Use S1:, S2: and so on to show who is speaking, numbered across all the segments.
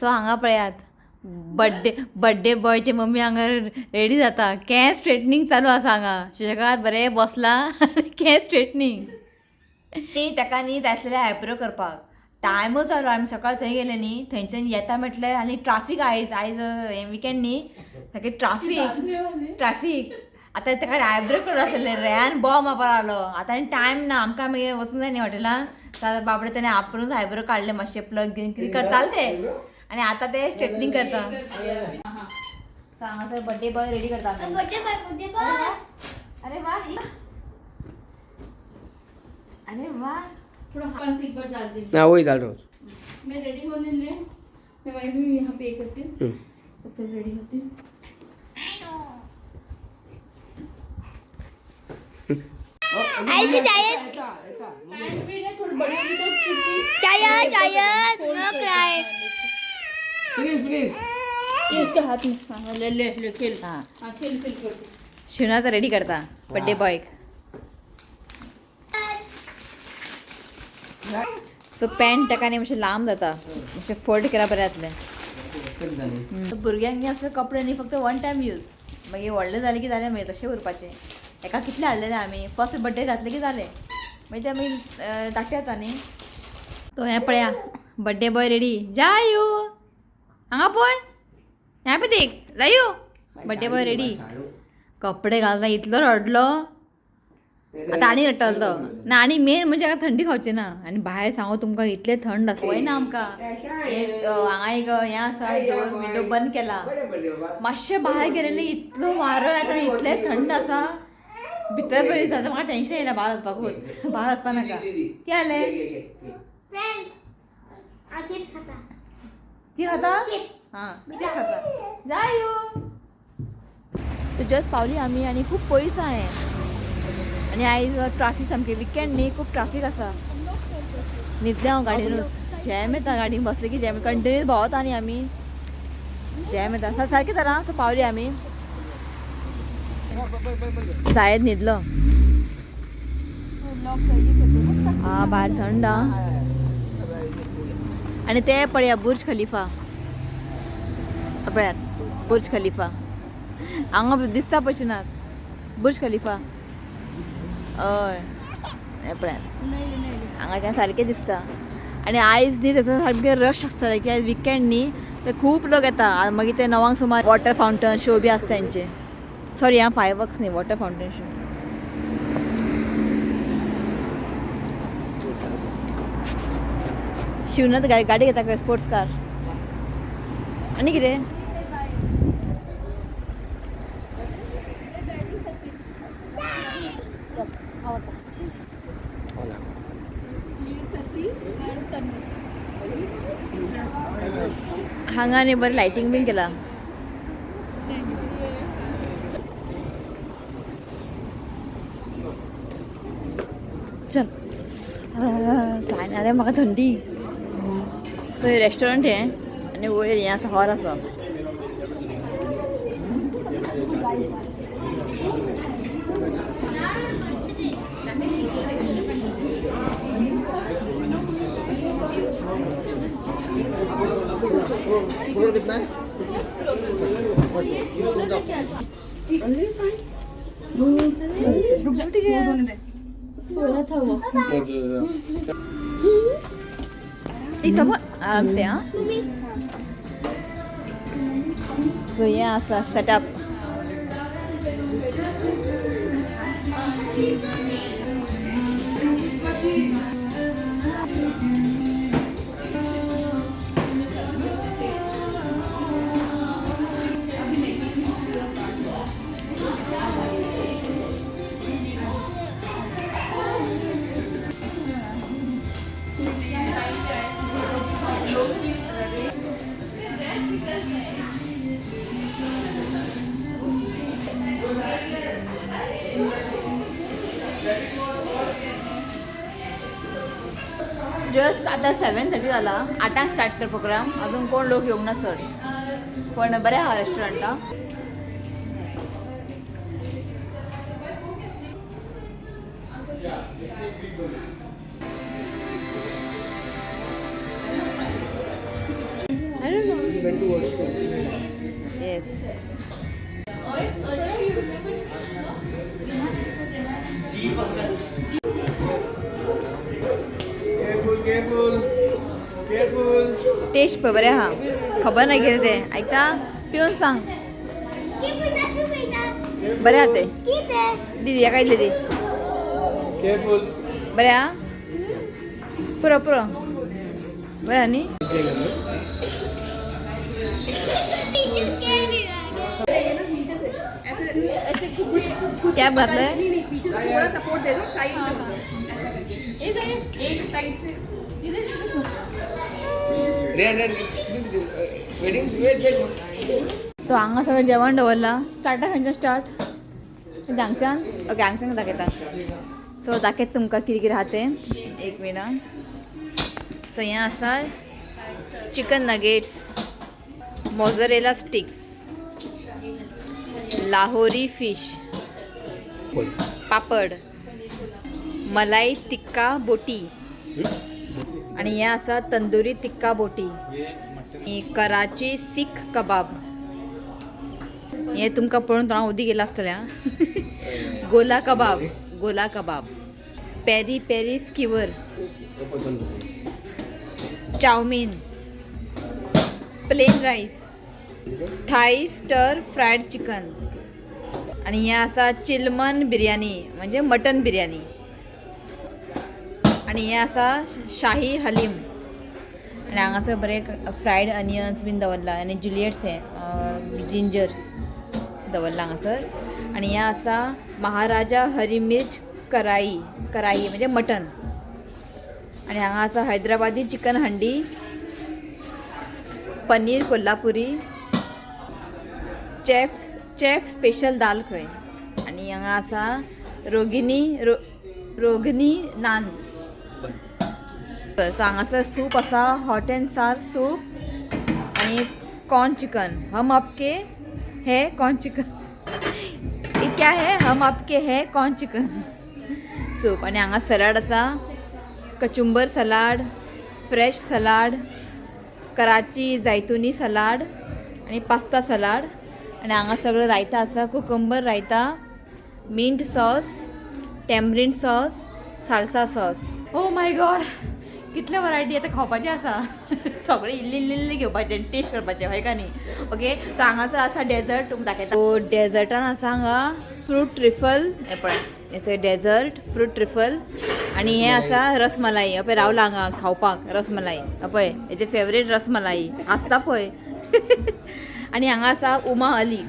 S1: So हांगा पळयात birthday बॉयचे mummy हांगा रेडी जाता. केंस स्ट्रेटनिंग चालू आसा हांगा. शेकात बरें बसला केंस स्ट्रेटनिंग. ताका न्ही जाय आसलेले आयब्रो करपाक टायमूच जालो. आमी सकाळ थंय गेले न्ही, थंयच्यान येता म्हटल्यार आनी ट्राफीक आयज विकेंड न्ही, सारकें ट्राफीक. आतां ताका आयब्रो करून आसलेले रेयान बॉ मारपाक लागलो. आतां आनी टायम ना, आमकां मागीर वचूंक जाय न्ही हॉटेलान. जाल्यार बाबडे ताणें आपुणूच आयब्रो काडले मातशे प्लग घेवन कितें करताले ते. आनी आतां ते स्ट्रेटनिंग करता. हांगासर बड्डे बॉय रेडी करता. अरे वा, अरे वाह,
S2: थोड़ा हाथ एक बार डाल दे.
S3: ना वही डाल रोज.
S2: मैं रेडी होने ले, मैं वहीं भी यहाँ पे करती हूँ, तो फिर रेडी होती हूँ.
S4: आईची चाय
S2: पैंट भी ना थोड़ी बड़ी भी तो छुट्टी.
S4: चाय नो क्राय.
S3: प्लीज
S2: ये इसके हाथ में. हाँ ले ले ले खेल.
S1: हां
S2: हाँ खेल खेल कर.
S1: शिवनाचा रेडी करता बड्डे बॉय. सो पॅन्ट ताका न्ही मातशें लांब जाता, मातशें फोल्ड केला बरें जातलें. भुरग्यांक न्ही असले कपडे न्ही फक्त वन टायम यूज. मागीर व्हडले जाले की जालें मागीर तशें उरपाचें. एका कितले हाडलेले आमी, फर्स्ट बड्डे घातले की जालें, मागीर ते मागीर धाकटे जाता न्ही. तो हें पळया बड्डे बॉय रेडी. जायू हांगा पळय, हें पळय देख जायू बड्डे बॉय रेडी. कपडे घालता इतलो रडलो. आतां आनी रडटलो तो ना. आनी मेन म्हणजे हाका थंडी खावची ना. आनी भायर सांगू तुमकां इतलें थंड आसा पळय ना आमकां. हांगा एक हें आसा, डोर विंडो बंद केला. मातशें भायर गेलेले इतलो वारो येता, इतलें थंड आसा. भितर बरी जाता. म्हाका टेंशन येयला भायर वचपाकूच. भायर वचपा नाका. कितें जालें?
S4: फ्रेंड आ चिप्स खाता.
S1: कितें खाता? हां कितें खाता? जायू तो जस्ट पावली आमी आनी खूब पयस आहा हें. आनी आयज ट्राफीक सामकें विकेंड न्ही, खूब ट्राफीक आसा. न्हिदलें हांव गाडयेनूच. जॅम येता गाडयेन बसलें की जॅम. कंटिन्यूस भोंवता न्ही आमी, जॅम येता. सारकें तर सो पावली आमी. सायद न्हिदलो. हां भायर थंड आहा. आनी ते पळया बुर्ज खलिफा. पळयात बुर्ज खलिफा हांगा दिसता पळय बुर्ज खलिफा. हय हें पळयात हांगा सारकें दिसता. आनी आयज न्ही थंयसर सारकें रश आसतलें की आयज विकेंड न्ही, ते खूब लोक येता. मागीर ते 9 सुमार वॉटर फावंटन शो बी आसता तेंचे. सॉरी हां फायरवर्क्स न्ही, वॉटर फावंटन शो. शिवनाथ गाडी घेता काय स्पोर्ट्स कार. आनी कितें हांगा न्ही बरें लायटिंग बीन केला. चल जायना रे म्हाका थंडी. सो हे रेस्टॉरंट हें आनी वयर हें आसा, हॉल आसा.
S3: फ्लोर कितना है?
S2: सोया था वो.
S1: एक सब आराम से. हाँ सो ये आसा सेटअप. जस्ट आता 7:30 जाला. 8 स्टार्ट कर प्रोग्राम. अजून कोण लोक येवंक ना चड, पण बरें आहा रेस्टॉरंटा. I don't know.
S3: He went to work.
S1: Yes.
S3: Careful, careful, careful.
S1: Test पण बरे हा खबर नाही गेले ते ऐकता पिऊन सांग बरे हा ते दीदी या काय दिली
S3: Careful.
S1: बरे हा पुरं पुरं बरे आणि क्या घातलंय
S2: पीछे से थोड़ा सपोर्ट दे दो साइड में एक साइड से
S1: तो हांगा सगळं जेवण दवरला स्टार्टर खंयच्यान स्टार्ट हांगच्यान ओके हांगच्यान दाखयता सो दाखयत तुमकां कितें कितें आहा तें एक मिनट सो हें आसा chicken nuggets mozzarella sticks Lahori fish papad malai tikka बोटी आणि हे आसा तंदुरी तिक्का बोटी आणि कराची सीख कबाब हे तुमकां पळोवन तोंडां उदी गेला आसतलें आं gola kebab peri peri skewer chow mein plain rice Thai stir fried chicken आणि हे आसा चिलमन बिर्याणी म्हणजे मटन बिर्याणी आणि हे आसा शाही हलीम आणि हांगासर बरे फ्रायड अनियन्स बीन दवरला आणि जुलियट्स हे जिंजर दवरला हांगासर आणि हे आसा महाराजा हरी मिर्च कराई म्हणजे मटन आणि हांगा आसा हैदराबादी चिकन हंडी पनीर कोल्हापुरी चेफ स्पेशल दाल खंय आणि हांगा आसा रोगनी नान सो हांगासर सूप आसा हॉट एंड सार सूप आणि कॉर्न चिकन हम आपके है कॉर्न चिकन ये क्या है हम आपके है कॉर्न चिकन सूप आणि हांगा सलाड आसा kachumber salad fresh salad Karachi जायतुनी सलाड आणि पास्ता सलाड आणि हांगा सगळं रायता आसा cucumber raita mint sauce tamarind sauce salsa sauce oh my god कितले वरायटी आतां खावपाचें आसा सगळें इल्ली घेवपाचें टेस्ट करपाचें हय का न्ही ओके तो हांगासर आसा डेजर्ट तुमकां दाखयता सो डेजर्टान आसा हांगा फ्रूट ट्रिफल हें पळय हें डेजर्ट फ्रूट ट्रिफल आणि हे आसा रसमलाई पळय रावला हांगा खावपाक रसमलाई पळय हेजे फेवरेट रसमलाई आसता पळय आणि हांगा आसा उमा अली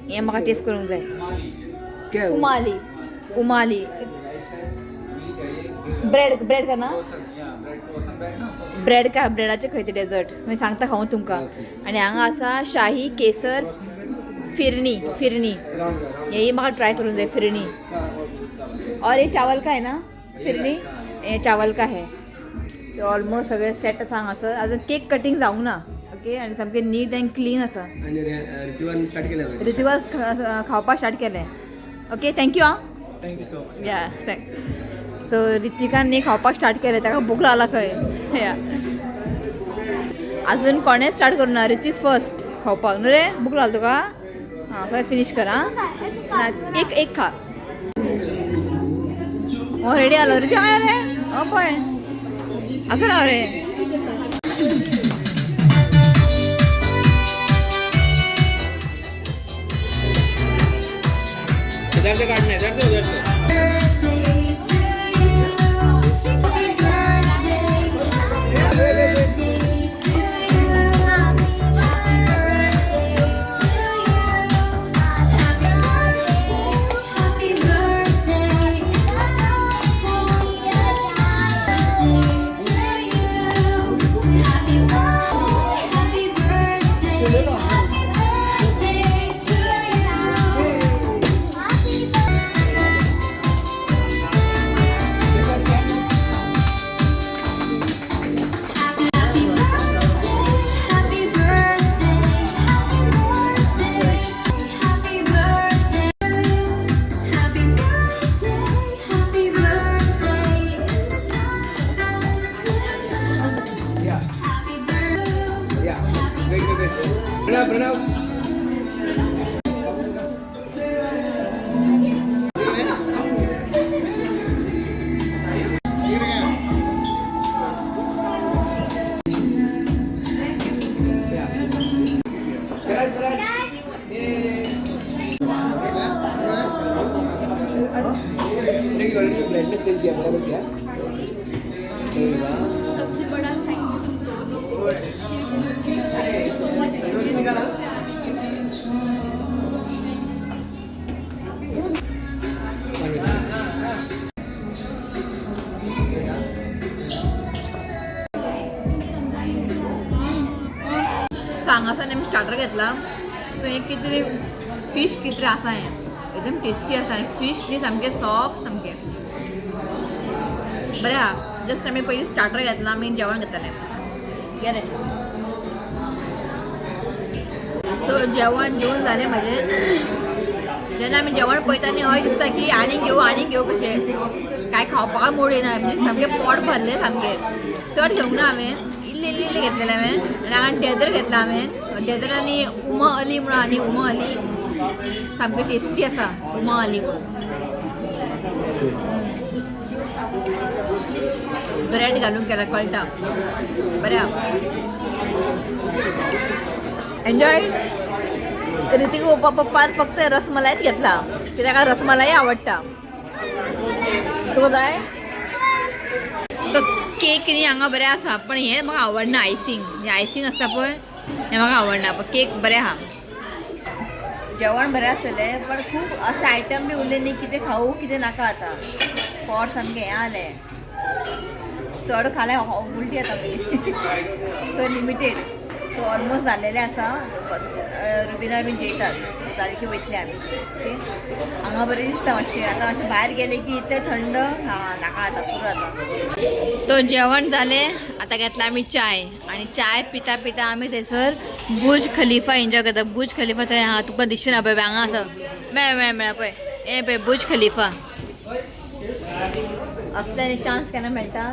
S1: हें म्हाका टेस्ट करूंक जाय उमा अली ब्रेड का ना ब्रेडाचे खंय ते डेजर्ट मागीर सांगता खावूं तुमकां आणि हांगा आसा शाही केसर फिरनी हेही म्हाका ट्राय करूंक जाय फिरनी और ये चावल का है ना फिरनी ये चावल का है ते ऑलमोस्ट सगळे सेट आसा हांगासर आजून केक कटींग जावंक ना ओके आणि सामकें नीट एंड क्लीन आसा रितीवान खावपाक स्टार्ट केलें ओके थँक्यू आं या सो रितिकान न्ही खावपाक स्टार्ट केलें ताका भूक लागला खंय या अजून कोणें स्टार्ट करूना रितीक फर्स्ट खावपाक न्हू रे भूक लागला तुका हां खंय फिनीश कर आं एक खा हो रेडी आलो रे हांगा रे हो पळय असं राव रे
S3: इधर से काटना है, उधर से ब्राइटनेस चेंज किया बराबर किया
S2: सबसे बड़ा
S1: सांगाचा मी स्टार्टर घेतला तो एक कितें फिश कितें आसा हें एकदम टेस्टी आसा आनी फिश न्ही सामकें सॉफ्ट सामकें बरें आहा जस्ट आमी पयलीं स्टार्टर घेतला आमी जेवण घेतलें गेलें तो जेवण जेवन जालें म्हाजें जेन्ना आमी जेवण पळयता न्ही हय दिसता की आनी घेव कशें कांय खावपाक मूड येना म्हणजे सामकें पोट भरलें सामकें चड घेवंक ना हांवें इल्लें घेतलेलें हांवें आनी हांगा डेजर घेतला हांवें डेजर आनी उमा अली म्हणून आनी उमा अली सामकें टेस्टी आसा उमा अली म्हणून ब्रेड घालून केला कळटा बऱ्या एन्जॉय रितीक पप्पान फक्त रसमलायच घेतला की ताका रसमलाई आवडटा तुका जाय सो केक न्ही हांगा बरें आसा पण हें म्हाका आवडना आयसींग आसता पळय हें म्हाका आवडना पण केक बरें आहा जेवण बरें आसलें पण खूब अशे आयटम बी उरले न्ही कितें खावू कितें नाका आतां पोट सामकें हें जालें चड खालें उलटी येता पयलीं सो लिमिटेड सो ऑलमोस्ट जाल्लेलें आसा रुबिना बीन जेयतात जालें की वयतले आमी ओके हांगा बरें दिसता मातशें आतां अशें भायर गेलें की इतलें थंड नाका आतां पुरो आतां तो जेवण जालें आतां घेतला आमी चाय आनी चाय पिता पिता आमी थंयसर बुर्ज खलिफा एन्जॉय करता बुर्ज खलिफा थंय आहा तुका दिसना पळय हांगा आसा मेळ्ळा पळय हें पळय बुर्ज खलिफा असल्यानी चान्स केन्ना मेळटा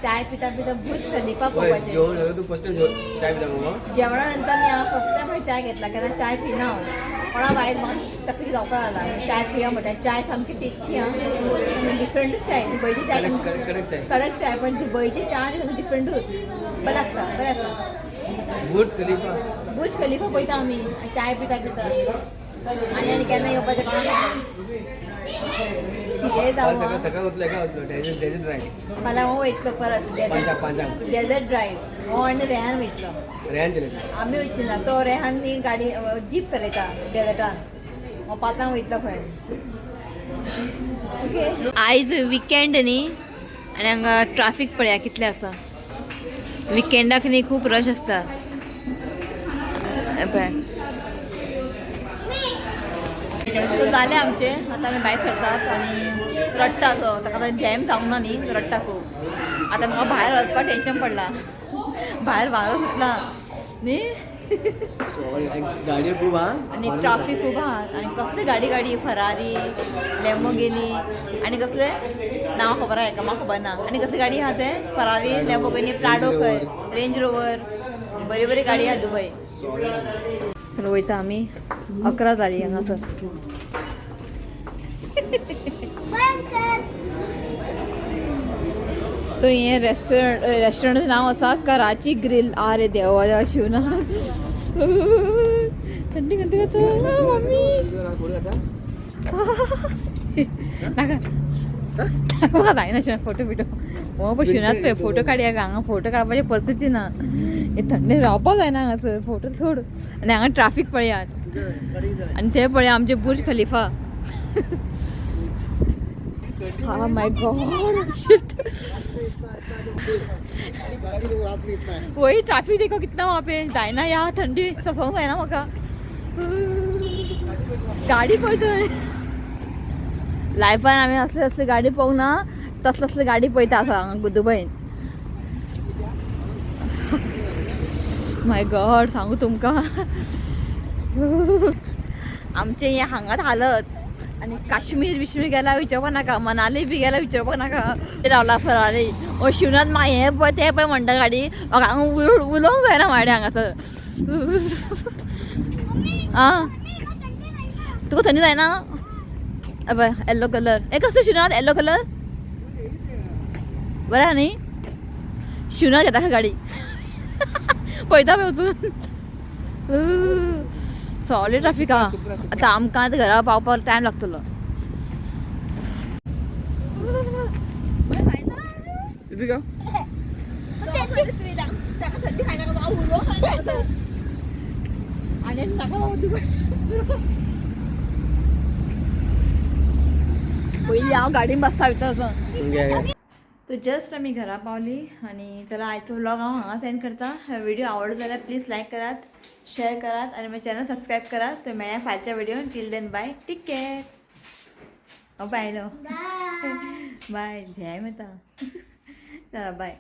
S1: चाय पिता पिता बुर्ज खलिफा पळोवपाचें जेवणा नंतर न्ही हांव फर्स्ट टायम चाय घेतला केन्ना चाय पिना हांव कोणा भायर म्हाका तकली जावपा लागला चाय पिया म्हणटा चाय सामकी टेस्टी आहा डिफरंटूच चाय दुबयची चाय कडक चाय पण दुबयची चाय डिफरंटूच बरें लागता बरें आसा बुर्ज खलिफा पळयता आमी चाय पिता पिता आनी केन्ना येवपाचें कितें जावं फाल्यां हांव वयतलो परत डेजर्ट ड्रायव्ह हो आनी रेहान वयतलो आमी वयची ना तो रेहान न्ही गाडी जीप चलयता डेजर्टान हो 5 वयतलो खंय ओके आयज विकेंड न्ही आनी हांगा ट्राफीक पळया कितलें आसा विकेंडाक न्ही खूब रश आसता जालें आमचें आतां आमी भायर सरतात आनी रडटा तो ताका आतां जॅम जावंक ना न्ही रडटा खूब आतां म्हाका भायर वचपाक टेंशन पडलां भायर वारो सुटला न्ही
S3: गाडयो खूब आहा
S1: आनी ट्राफीक खूब आहा आनी कसले गाडी फरारी लॅम्बोर्गिनी आनी कसले नांव खबर आहा हेका म्हाका खबर ना आनी कसली गाडी आहा ते फरारी लॅम्बोर्गिनी प्राडो खंय रेंज रोवर बरी गाडी आहा दुबय सर वयता आमी 11 जाली हांगासर तो हें रेस्टॉरंटाचें नांव आसा कराची ग्रिल आरे देवा शिवना थंडी थंडी जाता मम्मी नाका म्हाका जायना शिवना फोटो बिटो हो पळय शिवनात पळय फोटो काडया हांगा फोटो काडपाची परिस्थिती ना हे थंडी रावपाक जायना हांगासर फोटो सोड आनी हांगा ट्राफीक पळयात आनी ते पळया आमचे Burj Khalifa Oh my god shit वही ट्रैफिक देखो कितना वहाँ पे जायना या ठंडी सफोंग है ना म्हाका गाडी पळयतोय लायफान आमी असले गाडी पळोवंक ना तसले गाडी पळयता आसा हांगा दुबयन माय गॉड सांगू तुमकां आमचे हे हांगात हालत आणि काश्मीर बिश्मीर गेला विचारपाक नाका मनाली बी गेला विचारपाक नाका रावला फरारी ओ शिवनाथ मा हे पळय ते पळय म्हणटा गाडी म्हाका हांगा उलोवंक जायना माडे हांगासर आं तुका थंडी जायना पळय येल्लो कलर हे कसलो शिवनाथ येल्लो कलर बरें आहा न्ही शिवनाथ येता गाडी पळयता पळय वचून सॉलिड ट्रॅफिक आहा आतां आमकां घरा पावपाक टायम लागतलो
S3: इथे का
S1: पयलीं हांव गाडीन बसता भितर असो
S3: घ्या घ्या
S1: तो जस्ट आमी घरा पावली आनी चला आयचो व्लॉग हांव हांगा सेंड करता व्हिडिओ आवडलो जाल्यार प्लीज लायक करात शेअर करात आनी म्हजें चॅनल सबस्क्राईब करात तर मेळ्या फायच्या व्हिडिओन till then bye take care bye no
S4: Bye.
S1: Bye जय माता चला बाय